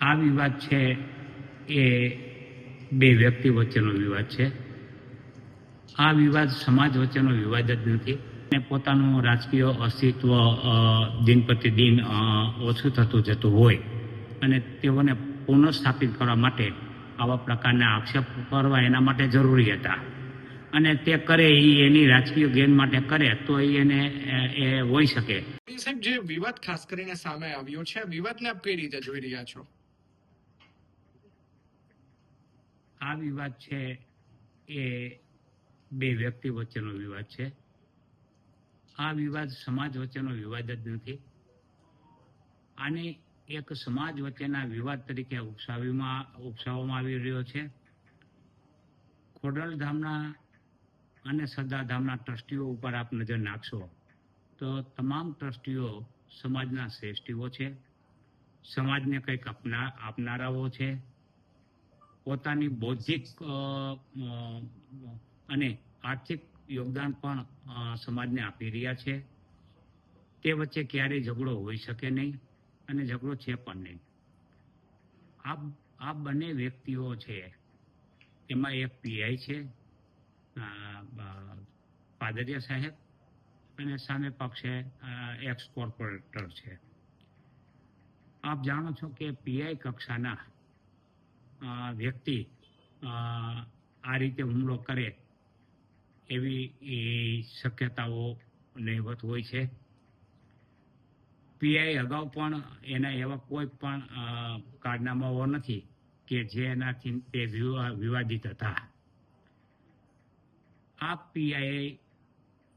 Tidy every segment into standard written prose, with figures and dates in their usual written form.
આ વિવાદ છે એ બે વ્યક્તિ વચ્ચેનો વિવાદ છે. આ વિવાદ સમાજ વચ્ચેનો વિવાદ જ નથી અને પોતાનું રાજકીય અસ્તિત્વ દિન પ્રતિદિન ઓછું થતું જતું હોય અને તેઓને પુનઃસ્થાપિત કરવા માટે આવા પ્રકારના આક્ષેપ કરવા એના માટે જરૂરી હતા અને તે કરે એની રાજકીય ગેન માટે કરે તો એને એ હોઈ શકે. સાહેબ, જે વિવાદ ખાસ કરીને સામે આવ્યો છે, વિવાદને આપ કઈ રીતે જોઈ રહ્યા છો? આ વિવાદ છે એ બે વ્યક્તિ વચ્ચેનો વિવાદ છે. આ વિવાદ સમાજ વચ્ચેનો વિવાદ જ નથી. આને એક સમાજ વચ્ચેના વિવાદ તરીકે ઉપસાવવામાં આવી રહ્યો છે. ખોડલધામના અને સરદારધામના ટ્રસ્ટીઓ ઉપર આપ નજર નાખશો તો તમામ ટ્રસ્ટીઓ સમાજના શ્રેષ્ઠીઓ છે, સમાજને કંઈક આપનારાઓ છે, પોતાની બૌદ્ધિક અને આર્થિક યોગદાન પણ સમાજને આપી રહ્યા છે. તે વચ્ચે ક્યારેય ઝઘડો હોઈ શકે નહીં અને ઝઘડો છે પણ નહીં. આ બંને વ્યક્તિઓ છે એમાં એક પીઆઈ છે પાદરિયા સાહેબ અને સામે પક્ષે એક્સ કોર્પોરેટર છે. આપ જાણો છો કે પીઆઈ કક્ષાના વ્યક્તિ આ રીતે હુમલો કરે એવી શક્યતાઓ નહીવત હોય છે. પીઆઈ અગાઉ પણ એના એવા કોઈ પણ કારનામાઓ નથી કે જેનાથી તે વિવાદિત હતા. આ પીઆઈ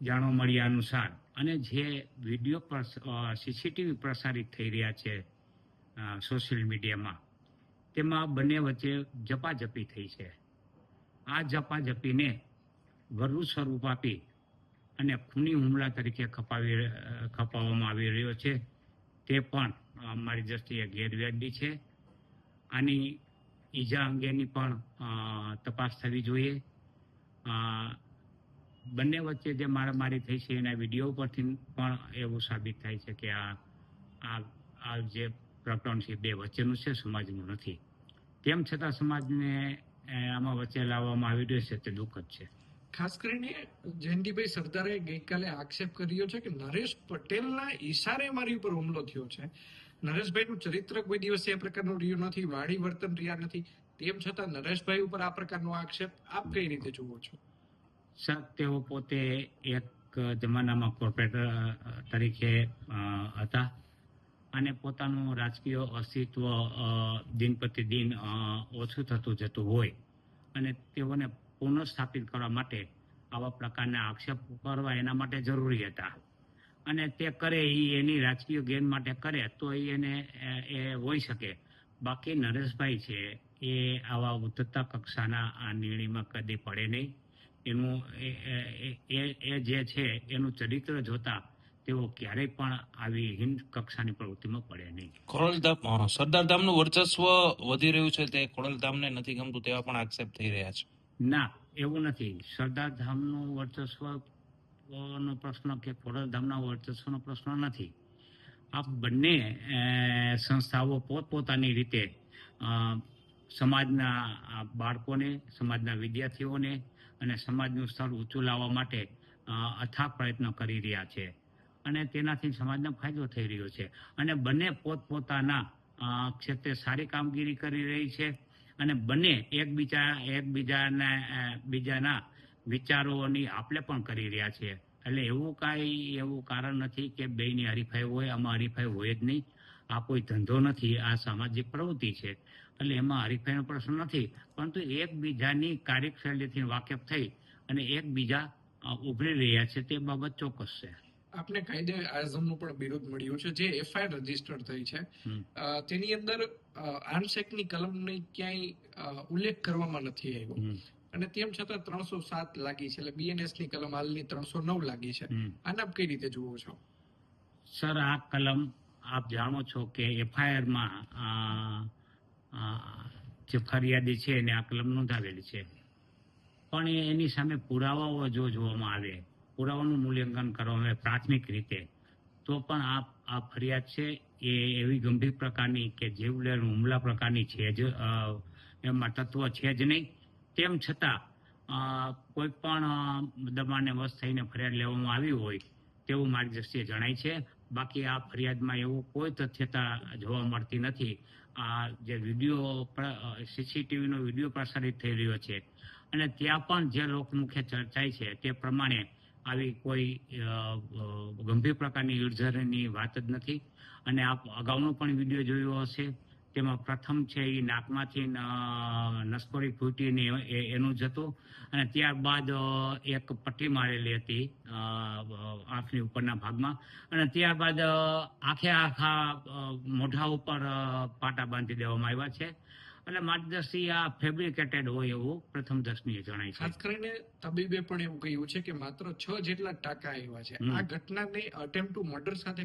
જાણવા મળ્યા અનુસાર અને જે વિડીયો સીસીટીવી પ્રસારિત થઈ રહ્યા છે સોશિયલ મીડિયામાં, તેમાં બંને વચ્ચે ઝપાઝપી થઈ છે. આ ઝપાઝપીને વધુ સ્વરૂપ આપી અને ખૂની હુમલા તરીકે ખપાવવામાં આવી રહ્યો છે. તે પણ મારી દ્રષ્ટિએ ગેરવ્યાજબી છે. આની ઈજા અંગેની પણ તપાસ થવી જોઈએ. બંને વચ્ચે જે મારામારી થઈ છે એના વિડીયો પરથી પણ એવું સાબિત થાય છે કે આ જે પ્રકરણ છે બે વચ્ચેનું છે, સમાજનું નથી. તેમ છતાં સમાજને આમાં વચ્ચે લાવવામાં આવી રહ્યો છે તે દુઃખદ છે. ખાસ કરીને જયંતિભાઈ સરદારે ગઈકાલે આક્ષેપ કર્યો છે કે નરેશ પટેલના ઈશારે મારી ઉપર હુમલો થયો છે. નરેશભાઈનું ચરિત્ર કોઈ દિવસ એ પ્રકારનું રહ્યું નથી, વાણી વર્તન રહ્યા નથી. તેમ છતાં નરેશભાઈ ઉપર આ પ્રકારનો આક્ષેપ આપ કઈ રીતે જુઓ છો? સર, તેઓ પોતે એક જમાનામાં કોર્પોરેટર તરીકે હતા અને પોતાનું રાજકીય અસ્તિત્વ દિન પ્રતિદિન ઓછું થતું જતું હોય અને તેઓને પુનઃસ્થાપિત કરવા માટે આવા પ્રકારના આક્ષેપ કરવા એના માટે જરૂરી હતા અને તે કરે એની રાજકીય ગેન માટે કરે તો એને એ હોઈ શકે. બાકી નરેશભાઈ છે એ આવા ઉદ્ધતતા કક્ષાના આ નિર્ણયમાં કદી પડે નહીં. એનું એ જે છે એનું ચરિત્ર જોતા તેઓ ક્યારેય પણ આવી હિંદ કક્ષાની પ્રવૃત્તિમાં પડે નહીં. ખોડલધામ સરદારધામનું વર્ચસ્વ વધી રહ્યું છે, તે ખોડલધામને નથી ગમતું તેવા પણ આક્ષેપ થઈ રહ્યા છે. ના, એવું નથી. સરદારધામનું વર્ચસ્વનો પ્રશ્ન કે ખોડલધામના વર્ચસ્વનો પ્રશ્ન નથી. આ બંને સંસ્થાઓ પોતપોતાની રીતે સમાજના બાળકોને, સમાજના વિદ્યાર્થીઓને અને સમાજનું સ્તર ઊંચું લાવવા માટે અથાગ પ્રયત્નો કરી રહ્યા છે અને તેનાથી સમાજને ફાયદો થઈ રહ્યો છે અને બંને પોતપોતાના ક્ષેત્રે સારી કામગીરી કરી રહી છે અને બંને બીજાના વિચારોની આપલે પણ કરી રહ્યા છે. એટલે એવું કારણ નથી કે બેયની હરીફાઈ હોય. આમાં હરીફાઈ હોય જ નહીં. આ કોઈ ધંધો નથી, આ સામાજિક પ્રવૃત્તિ છે. એટલે એમાં હરીફાઈનો પ્રશ્ન નથી, પરંતુ એકબીજાની કાર્યશૈલીથી વાકેફ થઈ અને એકબીજા ઉભરી રહ્યા છે તે બાબત ચોક્કસ છે. આપને કાયદે આઝમનું પણ વિરોધ મળ્યું છે, જે એફઆઈઆર રજીસ્ટર થઈ છે. તેની અંદર આર્મ્સ એક્ટની કલમની ક્યાંય ઉલ્લેખ કરવામાં નથી આવ્યો અને તેમ છતાં 307 લાગી છે, એટલે બીએનએસ ની કલમ હાલની 309 લાગી છે. આને આપ કઈ રીતે જુઓ છો? સર, આ કલમ આપ જાણો છો કે એફઆઈઆરમાં જે ફરિયાદી છે એને આ કલમ નોંધાવેલી છે, પણ એની સામે પુરાવાઓ જો જોવામાં આવે, પુરાવાનું મૂલ્યાંકન કરવામાં આવે પ્રાથમિક રીતે, તો પણ આ ફરિયાદ છે એ એવી ગંભીર પ્રકારની કે જીવલેણ હુમલા પ્રકારની છે જ એમાં તત્વ છે જ નહીં. તેમ છતાં કોઈ પણ દબાણને વશ થઈને ફરિયાદ લેવામાં આવી હોય તેવું મારી દ્રષ્ટિએ જણાય છે. બાકી આ ફરિયાદમાં એવું કોઈ તથ્યતા જોવા મળતી નથી. આ જે વિડીયો સીસીટીવીનો વિડીયો પ્રસારિત થઈ રહ્યો છે અને ત્યાં પણ જે લોકમુખે ચર્ચાય છે તે પ્રમાણે આવી કોઈ ગંભીર પ્રકારની ઈડઝરની વાત જ નથી. અને આપ અગાઉનો પણ વિડીયો જોયો હશે, તેમાં પ્રથમ છે એ નાકમાંથી નસકોરી ફૂટીને એનું જ હતું અને ત્યારબાદ એક પટ્ટી મારેલી હતી આંખની ઉપરના ભાગમાં અને ત્યારબાદ આખા મોઢા ઉપર પાટા બાંધી દેવામાં આવ્યા છે. એટલે મારી દ્રષ્ટિએ આ ફેબ્રિકેટેડ હોય એવું પ્રથમ દ્રષ્ટિએ જણાય છે. ખાસ કરીને તબીબે પણ એવું કહ્યું છે કે માત્ર 6 જેટલા ટાંકા આવ્યા છે. આ ઘટનાને અટેમ્પ્ટ ટુ મર્ડર સાથે